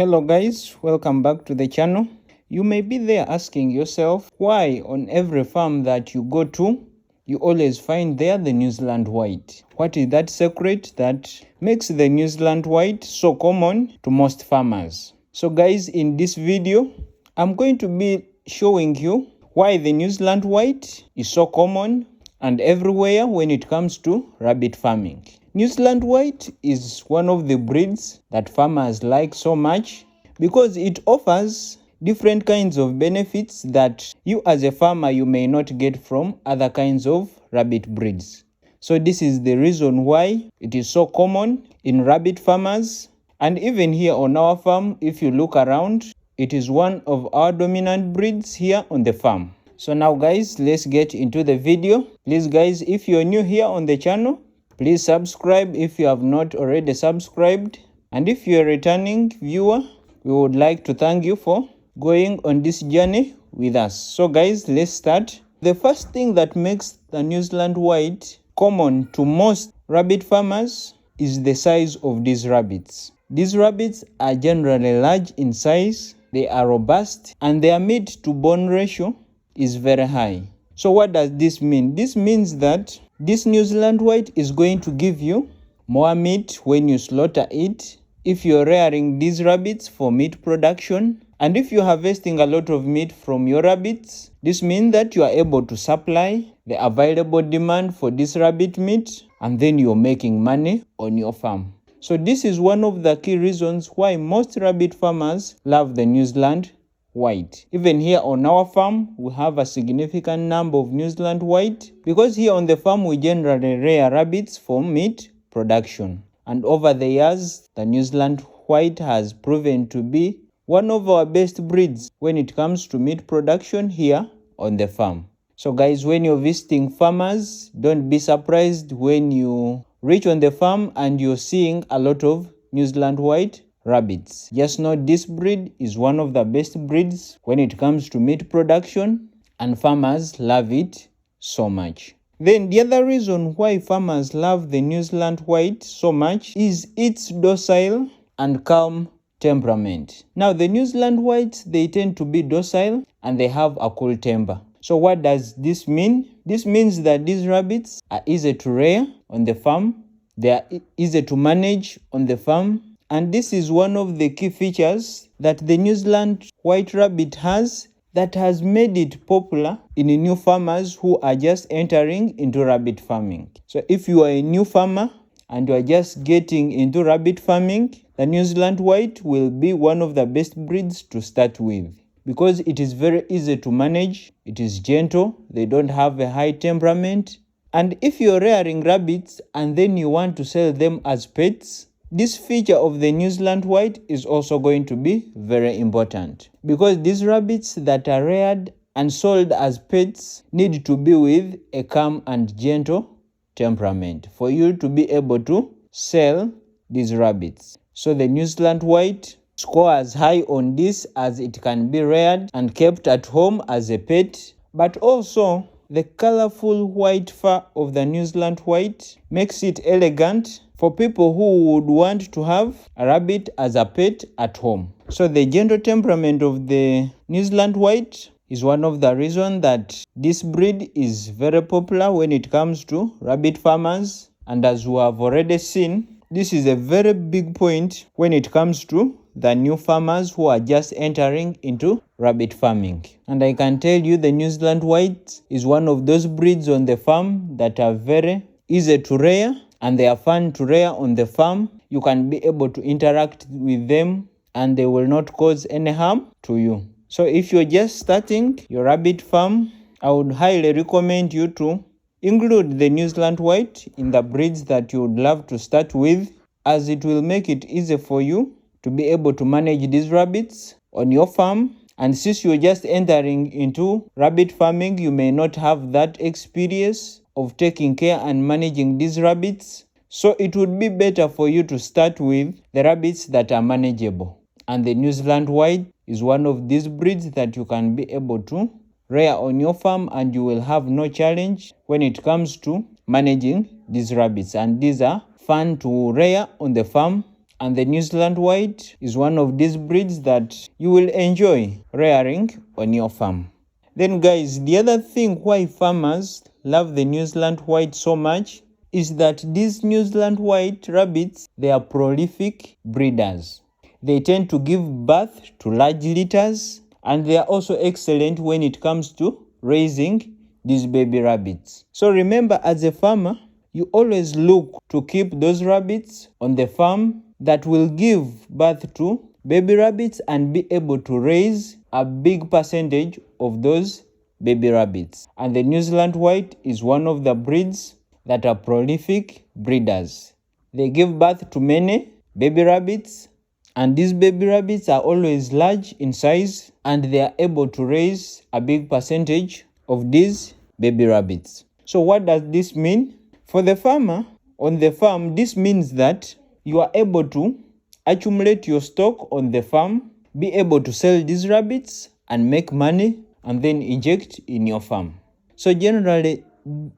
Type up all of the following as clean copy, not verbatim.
Hello guys, welcome back to the channel. You may be there asking yourself why on every farm that you go to, you always find there the Newsland White. What is that secret that makes the Newsland White so common to most farmers? So guys, in this video, I'm going to be showing you why the Newsland White is so common and everywhere when it comes to rabbit farming. Newsland White is one of the breeds that farmers like so much because it offers different kinds of benefits that you as a farmer you may not get from other kinds of rabbit breeds. So this is the reason why it is so common in rabbit farmers, and even here on our farm, if you look around, it is one of our dominant breeds here on the farm. So now guys, let's get into the video. Please guys, if you're new here on the channel, please subscribe if you have not already subscribed. And if you're a returning viewer, we would like to thank you for going on this journey with us. So guys, let's start. The first thing that makes the Newsland White common to most rabbit farmers is the size of these rabbits. These rabbits are generally large in size, they are robust, and their meat to bone ratio is very high. So what does this mean? This means that this Newsland White is going to give you more meat when you slaughter it. If you're rearing these rabbits for meat production, and if you're harvesting a lot of meat from your rabbits, this means that you are able to supply the available demand for this rabbit meat, and then you're making money on your farm. So this is one of the key reasons why most rabbit farmers love the Newsland White. Even here on our farm, we have a significant number of Newsland White because here on the farm we generally rear rabbits for meat production. And over the years, the Newsland White has proven to be one of our best breeds when it comes to meat production here on the farm. So guys, when you're visiting farmers, don't be surprised when you reach on the farm and you're seeing a lot of Newsland White rabbits. Just know this breed is one of the best breeds when it comes to meat production, and farmers love it so much. Then the other reason why farmers love the Newsland White so much is its docile and calm temperament. Now the Newsland Whites, they tend to be docile and they have a cool temper. So what does this mean? This means that these rabbits are easy to rear on the farm, they are easy to manage on the farm, and this is one of the key features that the Newsland White Rabbit has that has made it popular in new farmers who are just entering into rabbit farming. So if you are a new farmer and you are just getting into rabbit farming, the Newsland White will be one of the best breeds to start with because it is very easy to manage, it is gentle, they don't have a high temperament. And if you're rearing rabbits and then you want to sell them as pets, this feature of the Newsland White is also going to be very important because these rabbits that are reared and sold as pets need to be with a calm and gentle temperament for you to be able to sell these rabbits. So the Newsland White scores high on this as it can be reared and kept at home as a pet, but also the colorful white fur of the Newsland White makes it elegant for people who would want to have a rabbit as a pet at home. So the gentle temperament of the Newsland White is one of the reasons that this breed is very popular when it comes to rabbit farmers. And as we have already seen, this is a very big point when it comes to the new farmers who are just entering into rabbit farming. And I can tell you the Newsland White is one of those breeds on the farm that are very easy to rear and they are fun to rear on the farm. You can be able to interact with them and they will not cause any harm to you. So if you're just starting your rabbit farm, I would highly recommend you to include the Newsland White in the breeds that you would love to start with, as it will make it easy for you to be able to manage these rabbits on your farm. And since you're just entering into rabbit farming, you may not have that experience of taking care and managing these rabbits. So it would be better for you to start with the rabbits that are manageable. And the Newsland White is one of these breeds that you can be able to rear on your farm and you will have no challenge when it comes to managing these rabbits. And these are fun to rear on the farm And the Newsland White is one of these breeds that you will enjoy rearing on your farm. Then guys, the other thing why farmers love the Newsland White so much is that these Newsland White rabbits, they are prolific breeders. They tend to give birth to large litters, and they are also excellent when it comes to raising these baby rabbits. So remember, as a farmer, you always look to keep those rabbits on the farm that will give birth to baby rabbits and be able to raise a big percentage of those baby rabbits. And the Newsland White is one of the breeds that are prolific breeders. They give birth to many baby rabbits, and these baby rabbits are always large in size, and they are able to raise a big percentage of these baby rabbits. So what does this mean? For the farmer on the farm, this means that you are able to accumulate your stock on the farm, be able to sell these rabbits and make money, and then inject in your farm. So generally,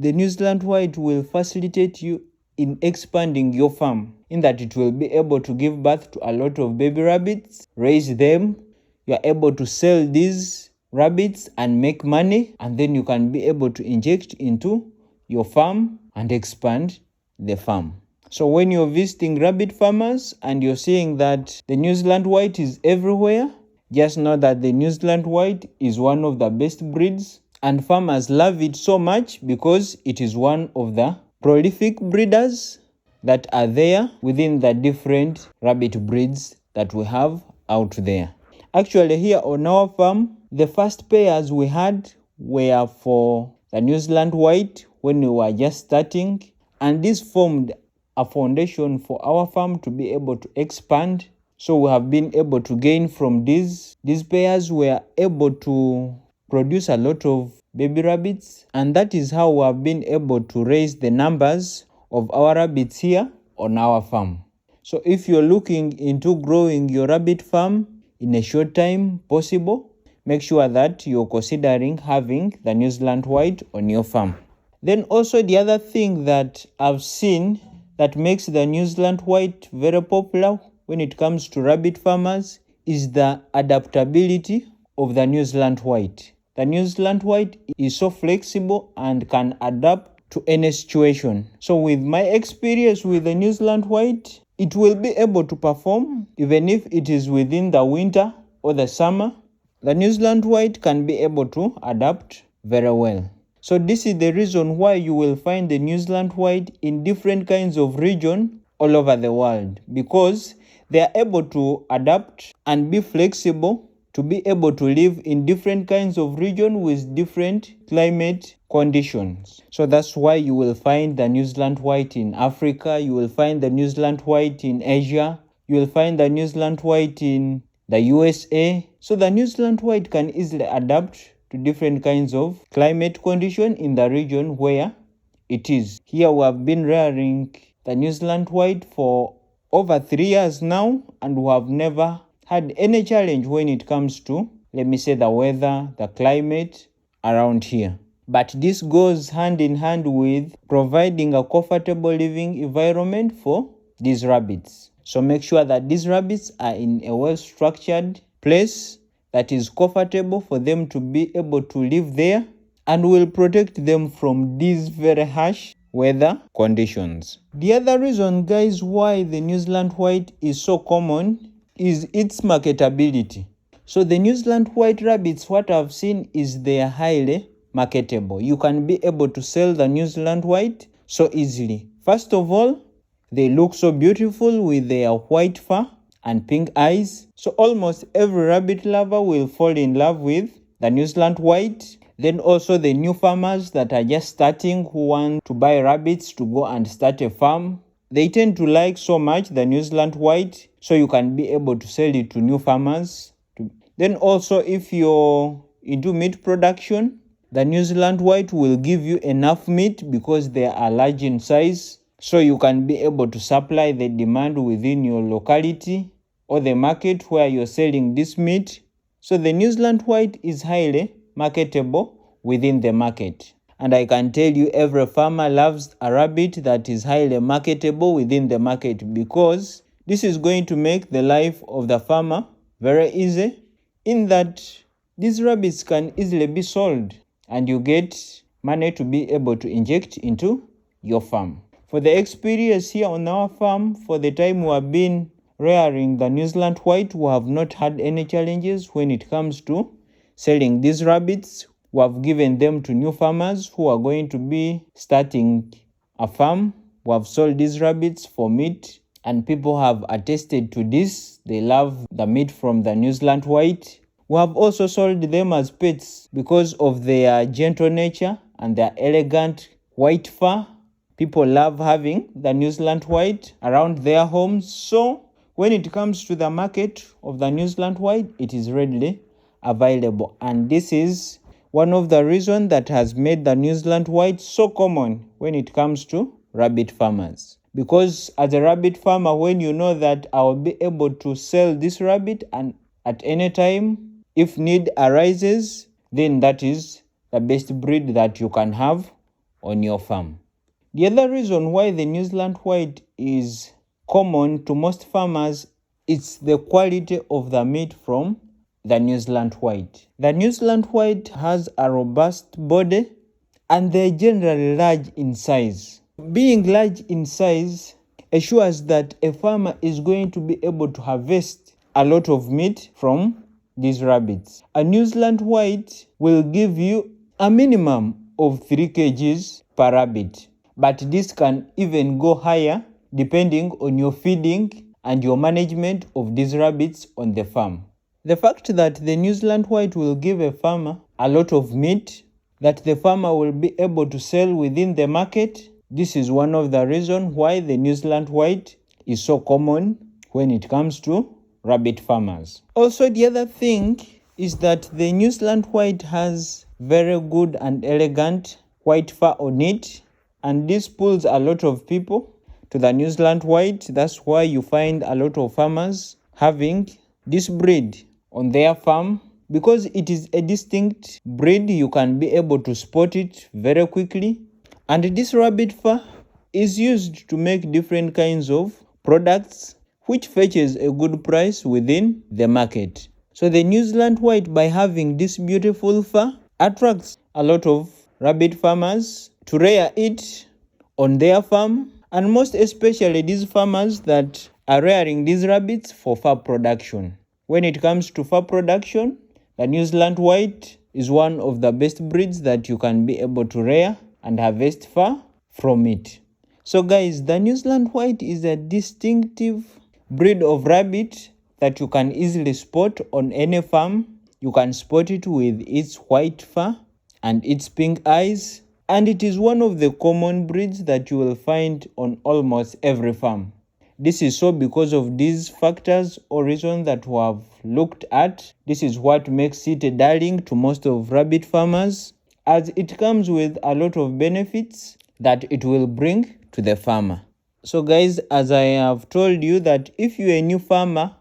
the Newsland White will facilitate you in expanding your farm, in that it will be able to give birth to a lot of baby rabbits, raise them, you are able to sell these rabbits and make money, and then you can be able to inject into your farm and expand the farm. So when you're visiting rabbit farmers and you're seeing that the Newsland White is everywhere, just know that the Newsland White is one of the best breeds, and farmers love it so much because it is one of the prolific breeders that are there within the different rabbit breeds that we have out there. Actually, here on our farm, the first pairs we had were for the Newsland White when we were just starting, and this formed a foundation for our farm to be able to expand. So we have been able to gain from these pairs. We are able to produce a lot of baby rabbits, and that is how we have been able to raise the numbers of our rabbits here on our farm. So if you're looking into growing your rabbit farm in a short time possible, make sure that you're considering having the Newsland White on your farm. Then also the other thing that I've seen that makes the Newsland White very popular when it comes to rabbit farmers is the adaptability of the Newsland White. The Newsland White is so flexible and can adapt to any situation. So with my experience with the Newsland White, it will be able to perform even if it is within the winter or the summer. The Newsland White can be able to adapt very well. So this is the reason why you will find the Newsland White in different kinds of region all over the world, because they are able to adapt and be flexible to be able to live in different kinds of region with different climate conditions. So that's why you will find the Newsland White in Africa, you will find the Newsland White in Asia, you will find the Newsland White in the USA. So the Newsland White can easily adapt to different kinds of climate condition in the region where it is. Here we have been rearing the Newsland White for over 3 years now, and we have never had any challenge when it comes to, let me say, the weather, the climate around here. But this goes hand in hand with providing a comfortable living environment for these rabbits. So make sure that these rabbits are in a well-structured place that is comfortable for them to be able to live there, and will protect them from these very harsh weather conditions. The other reason, guys, why the Newsland White is so common is its marketability. So the Newsland White rabbits, what I've seen is they are highly marketable. You can be able to sell the Newsland White so easily. First of all, they look so beautiful with their white fur and pink eyes. So almost every rabbit lover will fall in love with the Newsland White. Then also the new farmers that are just starting who want to buy rabbits to go and start a farm, they tend to like so much the Newsland White, so you can be able to sell it to new farmers. Then also if you're into meat production, the Newsland White will give you enough meat because they are large in size, so you can be able to supply the demand within your locality or the market where you're selling this meat. So the Newsland White is highly marketable within the market. And I can tell you every farmer loves a rabbit that is highly marketable within the market, because This is going to make the life of the farmer very easy, in that these rabbits can easily be sold and you get money to be able to inject into your farm. For the experience here on our farm, for the time we have been rearing the Newsland White, we have not had any challenges when it comes to selling these rabbits. We have given them to new farmers who are going to be starting a farm. We have sold these rabbits for meat, and people have attested to this. They love the meat from the Newsland White. We have also sold them as pets because of their gentle nature and their elegant white fur. People love having the Newsland White around their homes. So when it comes to the market of the Newsland White, it is readily available. And this is one of the reasons that has made the Newsland White so common when it comes to rabbit farmers. Because as a rabbit farmer, when you know that I will be able to sell this rabbit and at any time, if need arises, then that is the best breed that you can have on your farm. The other reason why the Newsland White is common to most farmers is the quality of the meat from the Newsland White. The Newsland White has a robust body and they're generally large in size. Being large in size assures that a farmer is going to be able to harvest a lot of meat from these rabbits. A Newsland White will give you a minimum of 3 kgs per rabbit, but this can even go higher depending on your feeding and your management of these rabbits on the farm. The fact that the Newsland White will give a farmer a lot of meat that the farmer will be able to sell within the market, this is one of the reasons why the Newsland White is so common when it comes to rabbit farmers. Also, the other thing is that the Newsland White has very good and elegant white fur on it, and this pulls a lot of people to the Newsland White. That's why you find a lot of farmers having this breed on their farm, because it is a distinct breed. You can be able to spot it very quickly, and this rabbit fur is used to make different kinds of products which fetches a good price within the market. So the Newsland White, by having this beautiful fur, attracts a lot of rabbit farmers to rear it on their farm, and most especially these farmers that are rearing these rabbits for fur production. When it comes to fur production, the Newsland White is one of the best breeds that you can be able to rear and harvest fur from it. So guys, the Newsland White is a distinctive breed of rabbit that you can easily spot on any farm. You can spot it with its white fur and its pink eyes, and it is one of the common breeds that you will find on almost every farm. This is so because of these factors or reasons that we have looked at. This is what makes it a darling to most of rabbit farmers, as it comes with a lot of benefits that it will bring to the farmer. So guys, as I have told you that if you're a new farmer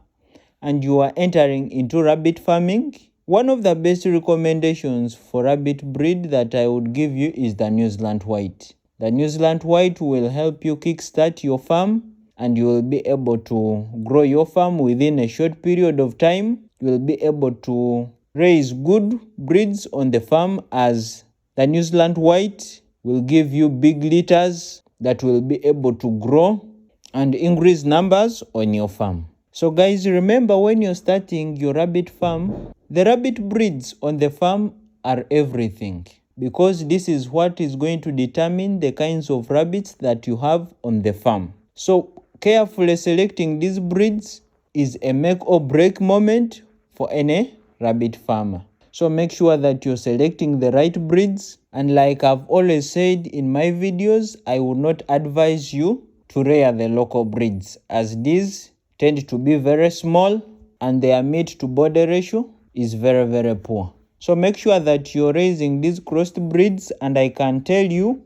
and you are entering into rabbit farming, one of the best recommendations for rabbit breed that I would give you is the Newsland White. The Newsland White will help you kickstart your farm, and you will be able to grow your farm within a short period of time. You will be able to raise good breeds on the farm, as the Newsland White will give you big litters that will be able to grow and increase numbers on your farm. So guys, remember, when you're starting your rabbit farm, the rabbit breeds on the farm are everything, because this is what is going to determine the kinds of rabbits that you have on the farm. So carefully selecting these breeds is a make or break moment for any rabbit farmer. So make sure that you're selecting the right breeds. And like I've always said in my videos, I would not advise you to rear the local breeds, as these tend to be very small and their meat to body ratio is very, very poor. So make sure that you're raising these crossed breeds, and I can tell you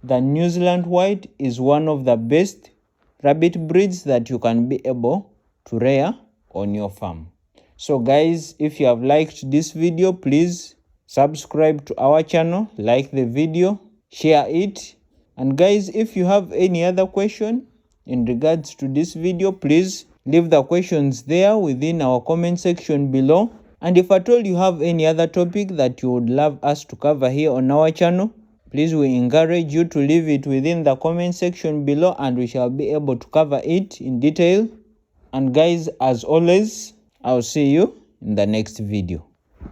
the Newsland White is one of the best rabbit breeds that you can be able to rear on your farm. So guys, if you have liked this video, please subscribe to our channel, like the video, share it, and guys, if you have any other question, in regards to this video, please leave the questions there within our comment section below. And if at all you have any other topic that you would love us to cover here on our channel, please we encourage you to leave it within the comment section below and we shall be able to cover it in detail. And guys, as always, I'll see you in the next video.